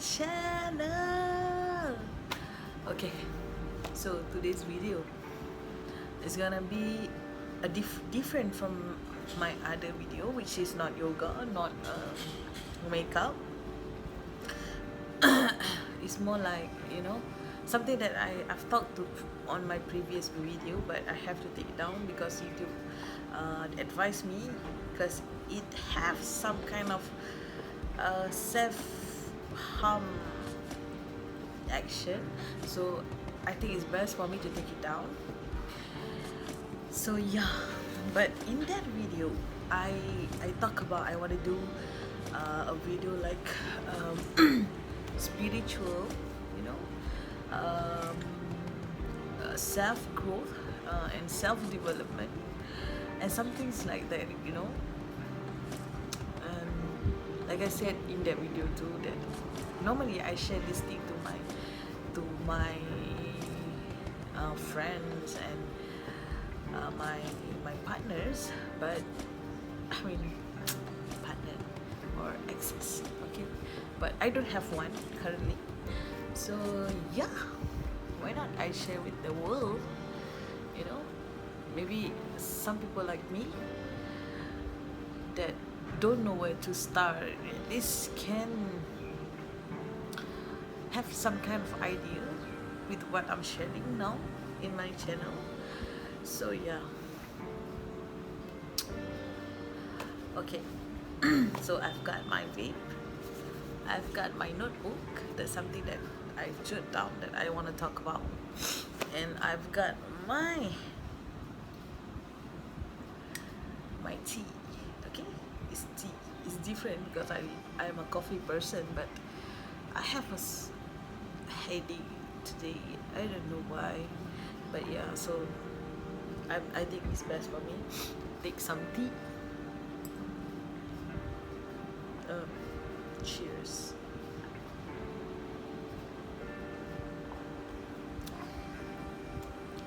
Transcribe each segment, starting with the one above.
channel. Okay, so today's video is gonna be a different from my other video, which is not yoga, not makeup. It's more like, something that I've talked to on my previous video, but I have to take it down because YouTube advised me, because it have some kind of self-harm action. So I think it's best for me to take it down. So yeah, but in that video I talk about, I want to do a video like spiritual, um, self-growth and self-development and some things like that, and like I said in that video too, that normally I share this thing to my friends and my partners, but I mean partner or exes, okay, but I don't have one currently. So yeah, why not I share with the world, maybe some people like me that don't know where to start, at least can have some kind of idea with what I'm sharing now in my channel. So yeah, okay. So I've got my vape, I've got my notebook, that's something that I've jotted down that I want to talk about, and I've got my tea. Okay, it's tea. It's different because I'm a coffee person, but I have a headache today. I don't know why, but yeah. So I think it's best for me take some tea. Cheers.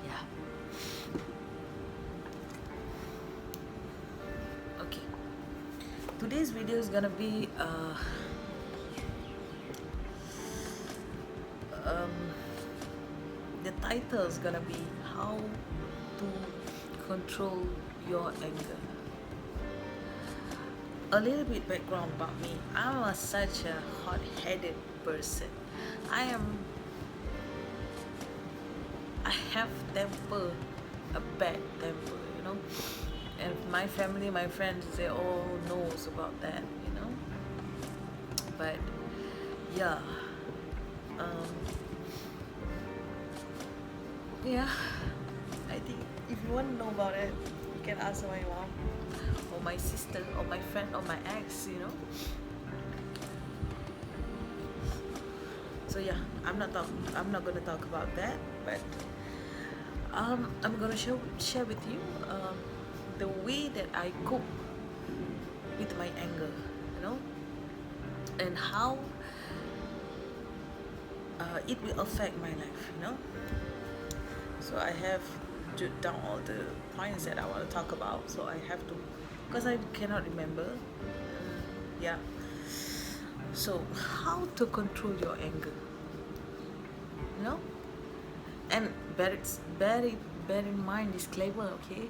Yeah. Okay. Today's video is gonna be the title is gonna be how to control your anger. A little bit background about me. I'm such a hot-headed person. I have temper, a bad temper, and my family, my friends, they all knows about that, but yeah, yeah, I think if you want to know about it, you can ask my mom or my sister or my friend or my ex, So yeah, I'm not gonna talk about that, but I'm gonna share with you the way that I cope with my anger, and how it will affect my life, So I have jotted down all the points that I want to talk about, so I have to, because I cannot remember. Yeah. So how to control your anger, and bear in mind, disclaimer, okay,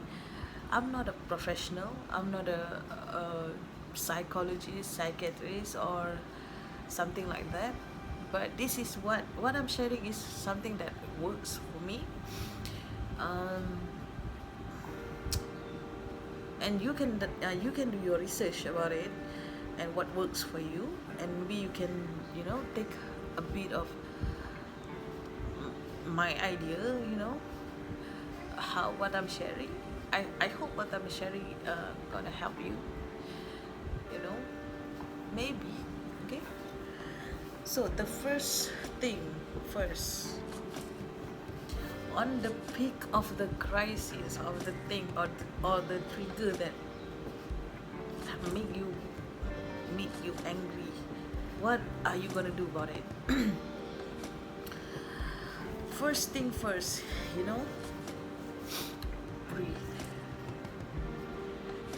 I'm not a professional, I'm not a psychologist, psychiatrist or something like that, but this is what I'm sharing is something that works for me, and you can do your research about it and what works for you, and maybe you can take a bit of my idea, what I'm sharing. I hope what I'm sharing gonna help you, maybe. Okay, so the first thing first, on the peak of the crisis of the thing or the trigger that make you angry, what are you gonna do about it? First thing first, breathe.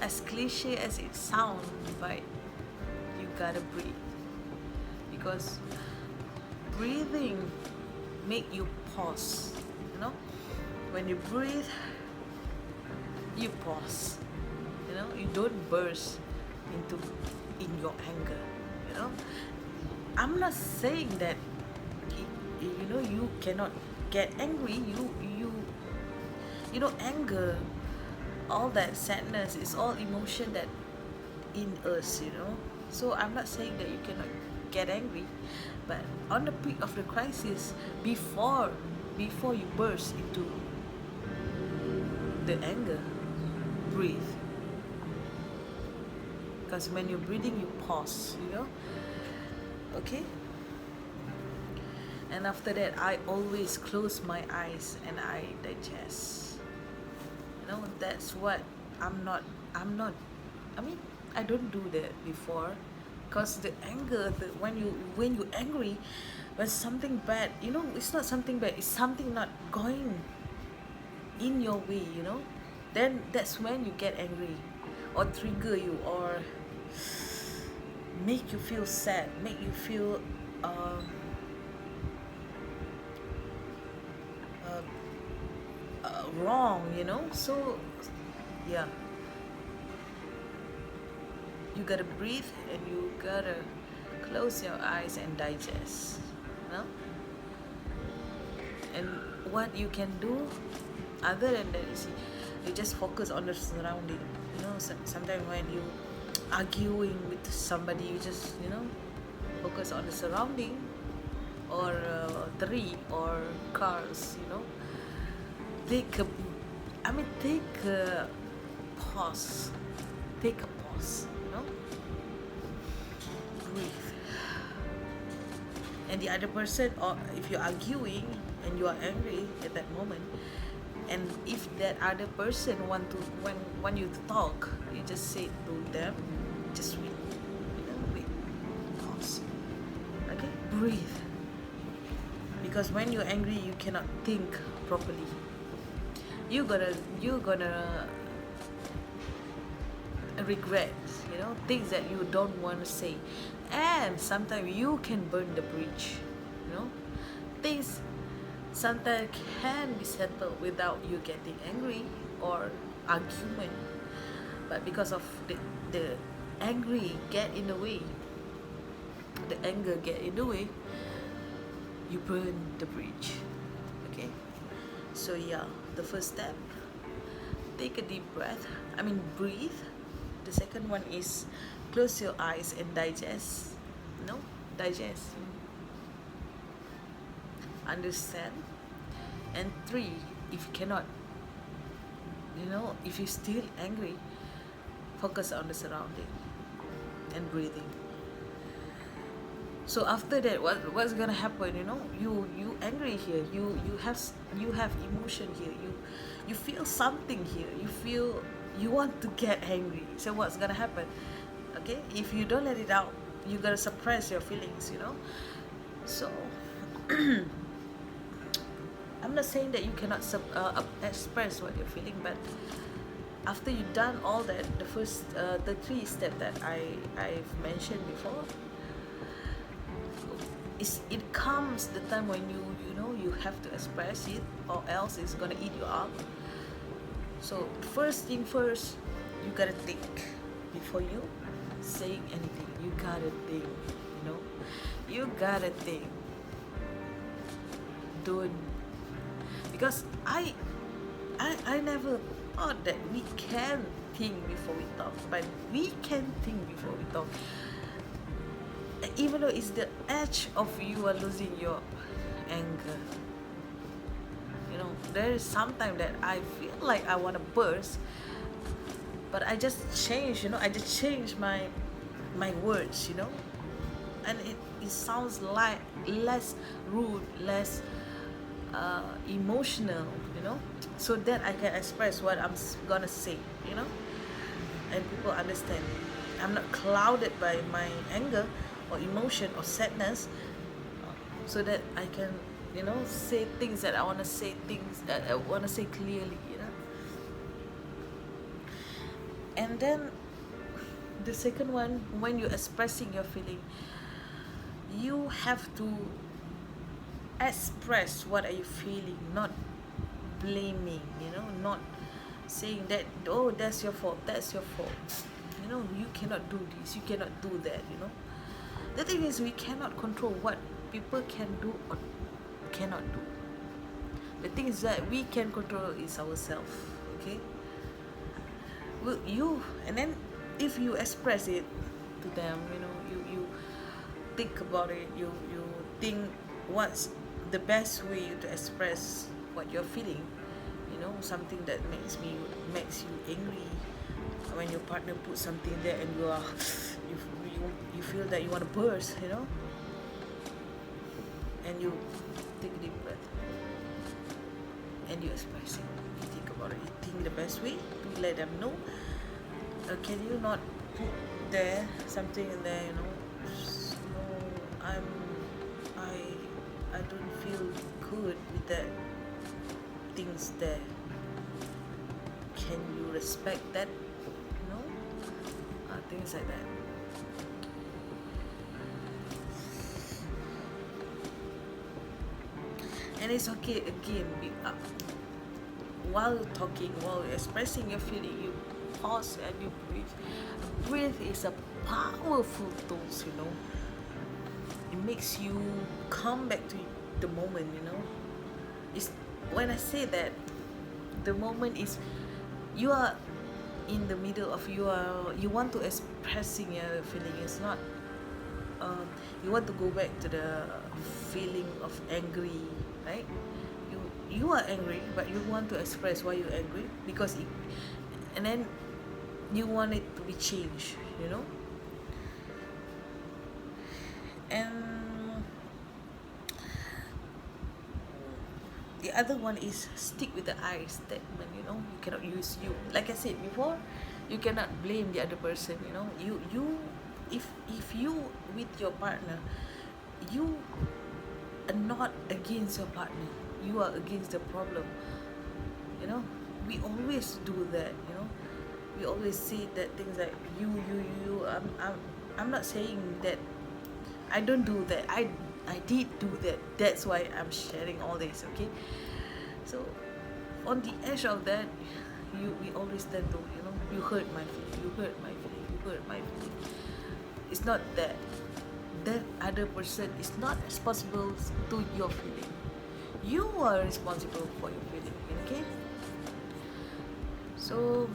As cliche as it sounds, but you gotta breathe, because breathing make you pause, you know. When you breathe, you pause, you know. You don't burst into in your anger, you know. I'm not saying that you know you cannot get angry. You know, anger, all that sadness is all emotion that in us, you know. So I'm not saying that you cannot get angry, but on the peak of the crisis, before you burst into the anger, breathe. Because when you're breathing, you pause, you know. Okay. And after that, I always close my eyes and I digest. You know, that's what I'm not I mean, I don't do that before, because the anger, when you angry, when something bad, you know, it's not something bad, it's something not going in your way, you know, then that's when you get angry, or trigger you, or make you feel sad, make you feel uh, wrong, you know. So yeah, you gotta breathe and you gotta close your eyes and digest, you know. And what you can do other than that is you just focus on the surrounding, you know. Sometimes when you arguing with somebody, you just, you know, focus on the surrounding, or tree or cars, you know. Take a take a pause, take a pause, you know. Breathe. And the other person, or if you're arguing and you are angry at that moment, and if that other person want you to talk, you just say to them, just wait, you know, wait, pause. Okay, breathe. Because when you're angry, you cannot think properly. You're gonna regret, you know, things that you don't want to say, and sometimes you can burn the bridge, you know. Things sometimes can be settled without you getting angry or argument, but because of the angry get in the way, the anger get in the way, you burn the bridge. Okay, so yeah, the first step, take a deep breath, breathe. The second one is close your eyes and digest, no, digest, understand. And three, if you cannot, you know, if you're still angry, focus on the surrounding and breathing. So after that, what's gonna happen, you know, you angry here, you have emotion here, you feel something here, you feel you want to get angry. So what's gonna happen? Okay, if you don't let it out, you're gonna suppress your feelings, you know. So I'm not saying that you cannot express what you're feeling, but after you've done all that, the first the three steps that I've mentioned before, it comes the time when you know you have to express it, or else it's gonna eat you up. So first thing first, you gotta think before you saying anything. You gotta think, you know, you gotta think. Don't, because I never thought that we can think before we talk, but we can think before we talk. Even though it's the edge of you are losing your anger, you know, there is sometimes that I feel like I want to burst, but I just change, you know, I just change my words, you know, and it sounds like less rude, less emotional, you know, so that I can express what I'm gonna say, you know, and people understand. I'm not clouded by my anger or emotion or sadness, so that I can, you know, say things that I want to say, things that I want to say clearly, you know. And then the second one, when you're expressing your feeling, you have to express what are you feeling, not blaming, not saying that, oh, that's your fault, that's your fault. You cannot do this, you cannot do that. The thing is, we cannot control what people can do or cannot do. The thing is that we can control is ourselves. Okay. Well, and then if you express it to them, you think about it, you think what's the best way to express what you're feeling. Something that makes you angry, when your partner puts something there and you feel that you want to burst, and you take a deep breath and you express it. You think about it. You think the best way to let them know. Can you not put there something in there? No, I don't feel good with that things there. Can you respect that? Things like that. And it's okay again, while talking, while expressing your feeling, you pause and you breathe. Breathe is a powerful tool. It makes you come back to the moment. It's when I say that, the moment is you are in the middle of you want to expressing your feeling. It's not you want to go back to the feeling of angry, right? You are angry, but you want to express why you're angry, because and then you want it to be changed. And the other one is stick with the I statement. You cannot use you. Like I said before, you cannot blame the other person. If you with your partner, you are not against your partner, you are against the problem. We always do that. We always say that things like you. I'm not saying that I don't do that. I did do that. That's why I'm sharing all this. Okay. So on the edge of that, we always tend to, you hurt my feeling, you hurt my feeling, you hurt my feeling. It's not that other person is not responsible to your feeling. You are responsible for your feeling. Okay. So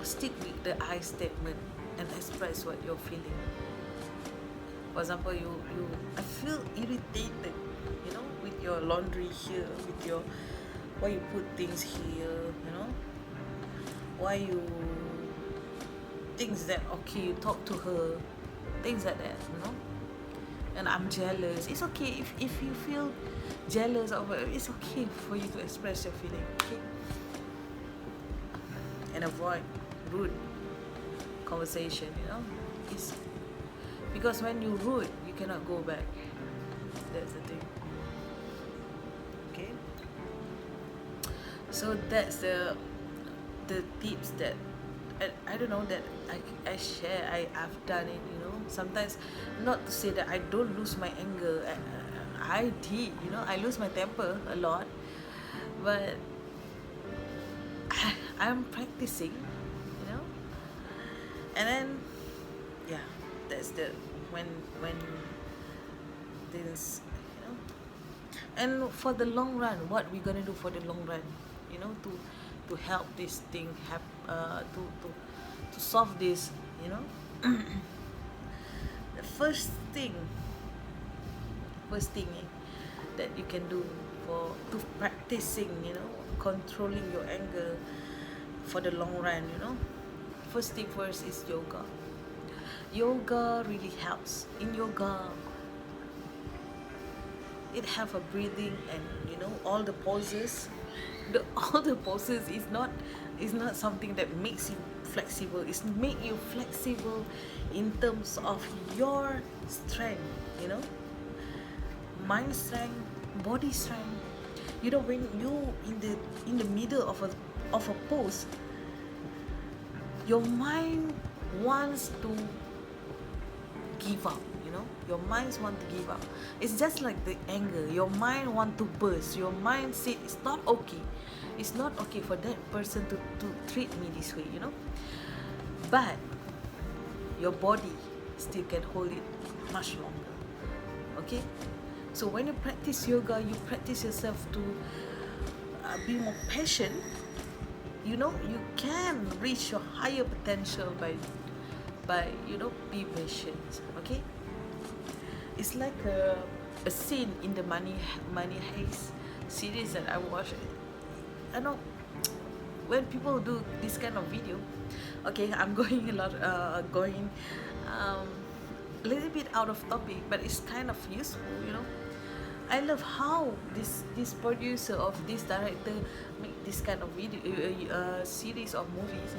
stick with the I statement and express what you're feeling. For example, I feel irritated, with your laundry here, with your why you put things here, why you things that okay, you talk to her, things like that, and I'm jealous. It's okay if you feel jealous of it. It's okay for you to express your feeling. Okay, and avoid rude conversation. It's because when you rude, you cannot go back. That's the thing. Okay. So that's the tips that I don't know that I share. I've done it. Sometimes, not to say that I don't lose my anger. I did. I lose my temper a lot, but I'm practicing. And then yeah, that's the when this and for the long run, what we're gonna do for the long run, to help this thing to solve this, the first thing that you can do to practicing, controlling your anger for the long run, first thing first is yoga. Yoga really helps. In yoga, it have a breathing and all the poses. All the poses is not something that makes you flexible. It's make you flexible in terms of your strength, mind strength, body strength. When you in the middle of a pose, your mind wants to give up, Your minds want to give up. It's just like the anger. Your mind want to burst. Your mind said it's not okay. It's not okay for that person to treat me this way, but your body still can hold it much longer. Okay, so when you practice yoga, you practice yourself to be more patient. You can reach your higher potential by be patient. Okay, it's like a scene in the Money Heist series that I watched. I know when people do this kind of video. Okay, I'm going a little bit out of topic, but it's kind of useful. I love how this producer of this director make this kind of video series of movies.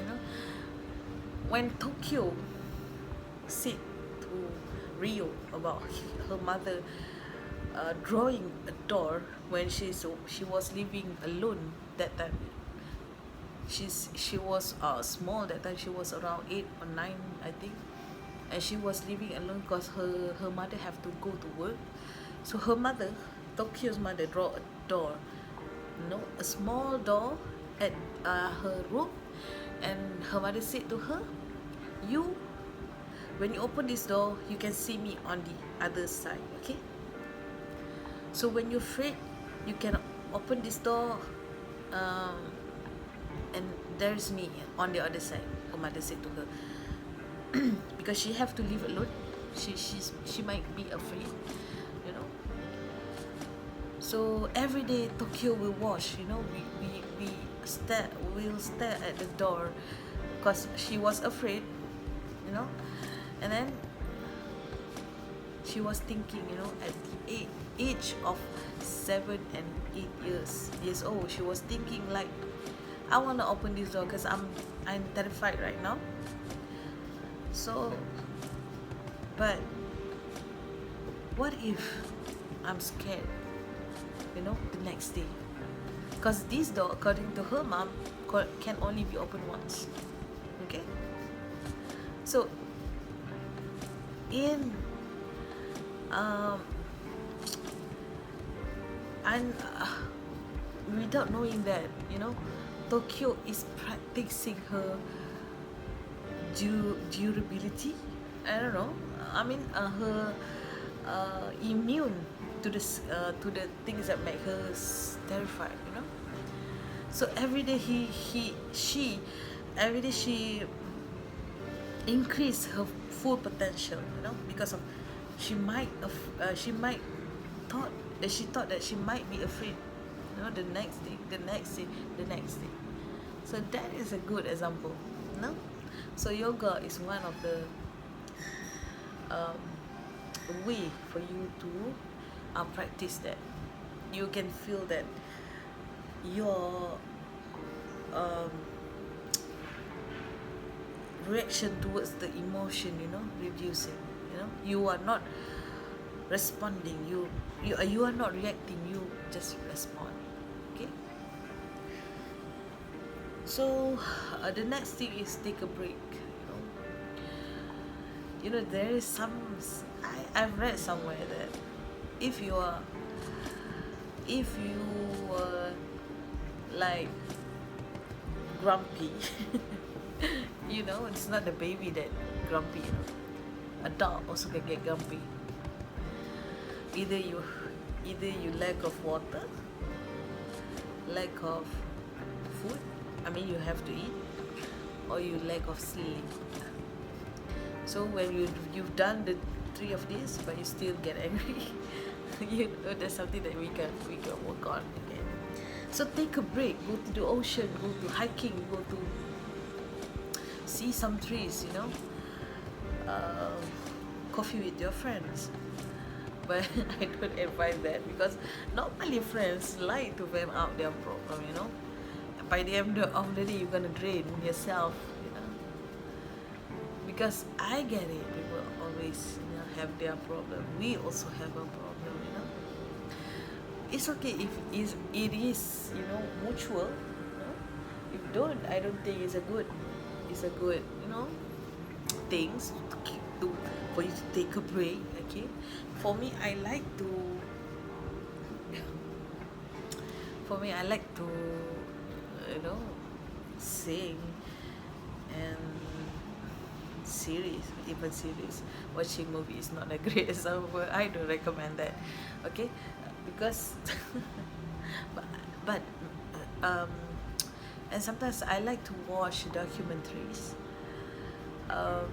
When Tokyo said to Rio about her mother drawing a door when she was living alone that time. She was small that time. She was around 8 or 9, I think, and she was living alone because her mother have to go to work. So her mother, Tokyo's mother, draw a door, a small door at her room, and her mother said to her, when you open this door, you can see me on the other side. Okay, so when you're afraid, you can open this door, and there's me on the other side, her mother said to her. Because she have to live alone, she might be afraid. So every day Tokyo will watch. We'll stare at the door because she was afraid. And then she was thinking, at the age of 7 and 8 years old, she was thinking like, I want to open this door because I'm terrified right now. So, but what if I'm scared, the next day? Because this door, according to her mom, can only be opened once. Okay? So, and without knowing that, Tokyo is practicing her durability. I don't know. I mean, her immune to the things that make her terrified. So every day she increase her full potential. Because of she thought that she might be afraid. The next day. So that is a good example. So yoga is one of the way for you to practice that. You can feel that your reaction towards the emotion, reducing. You are not responding. You are not reacting. You just respond. Okay. So the next thing is take a break. There is I've read somewhere that if you were like grumpy, it's not the baby that grumpy. Adult also can get grumpy. Either you lack of water, lack of food, you have to eat, or you lack of sleep. So when you've done the 3 of these, but you still get angry, that's something that we can work on again. So take a break, go to the ocean, go to hiking, go to see some trees, coffee with your friends. But I don't advise that, because normally friends like to vent out their problem. By the end of the day, you're gonna drain yourself. Because I get it, people always have their problem. We also have a problem. It's okay if it is mutual. If don't, I don't think it's a good things to for you to take a break. Okay, for me, I like to. For me, I like to, you know, sing and series, even series. Watching movie is not a great example. I don't recommend that. Okay, because but but um, and sometimes I like to watch documentaries. Um,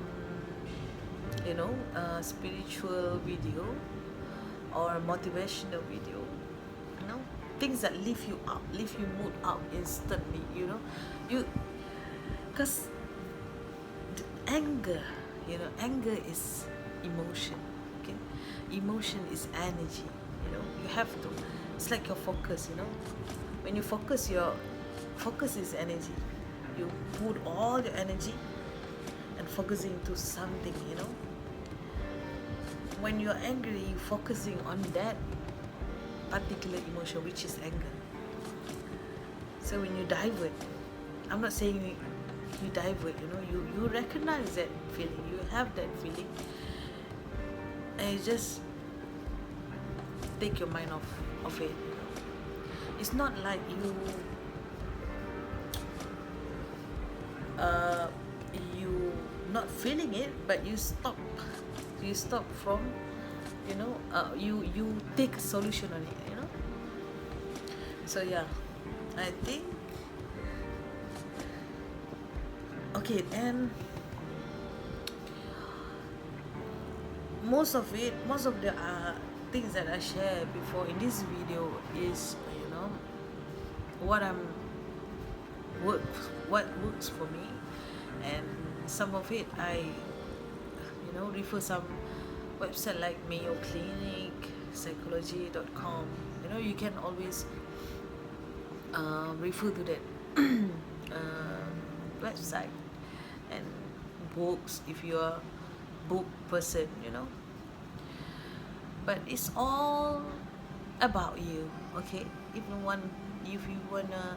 spiritual video or motivational video. You know, things that lift you up, lift your mood up instantly. You because anger, anger is emotion. Okay, emotion is energy. You have to. It's like your focus. When you focus, your focus is energy. You put all your energy and focusing to something. When you're angry, you're focusing on that particular emotion, which is anger. So when you divert, I'm not saying you divert, you recognize that feeling, you have that feeling, and you just take your mind off it. It's not like you not feeling it, but you stop from, you take a solution on it. So yeah, I think okay. And most of the things that I share before in this video is what what works for me, and some of it I refer some website like Mayo Clinic, psychology.com. You can always refer to that website, and books if you're a book person. But it's all about you. Okay, if you wanna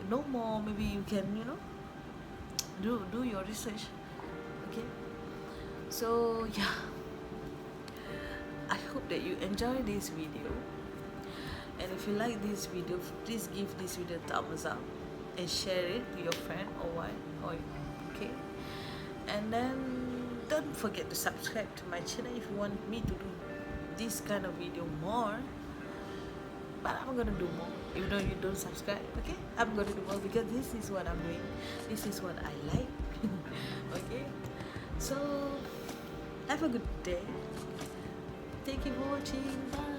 know more, maybe you can do your research. Okay, so yeah, I hope that you enjoy this video, and if you like this video, please give this video a thumbs up and share it to your friend okay, and then don't forget to subscribe to my channel if you want me to do this kind of video more. But I'm gonna do more, even though you don't subscribe. Okay, I'm gonna do more because this is what I'm doing, this is what I like. Okay, so have a good day. Thank you for watching. Bye.